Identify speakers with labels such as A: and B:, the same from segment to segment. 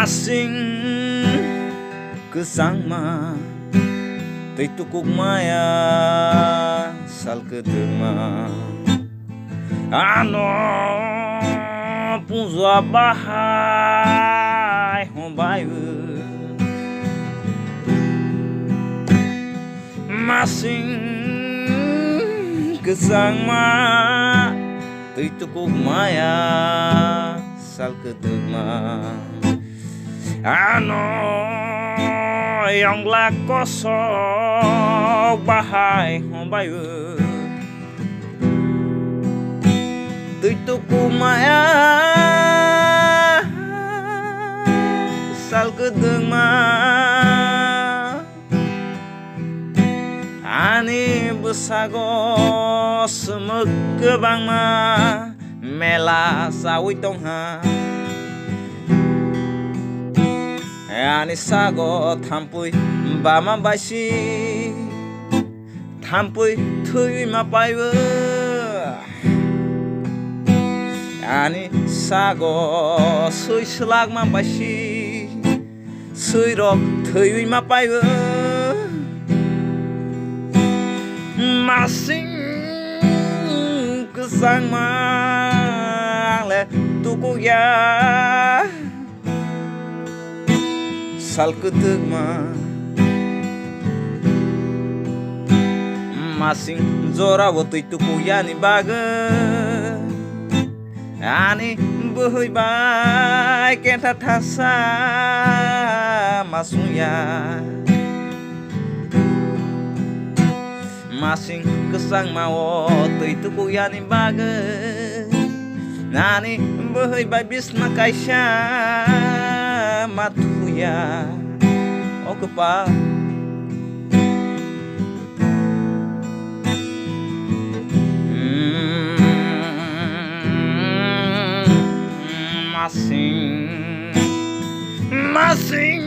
A: masing kesangma tei tukuk maya sal kedema ano punzo bahai hombayu masing kesangma tei tukuk maya sal kedema ano yang lakosok bahai hombayu tei tukuk maya sal kedema ani besago semek kebang ma mela sawi tongha ani sago thampui bama basi thampui thui ma paibu ani sago sui slag ma basi sui rok thui ma paibu masing kesang mang le tuku ya sal kedema masing zora wotui tuku ya ni baga ani buhui bai kenta thasa masunya masing kesang mau tui tuku ya ni baga nani buhui bai bisna kaisha matuya okupa masing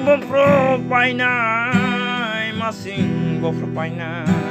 A: bopro painai masing bopro painai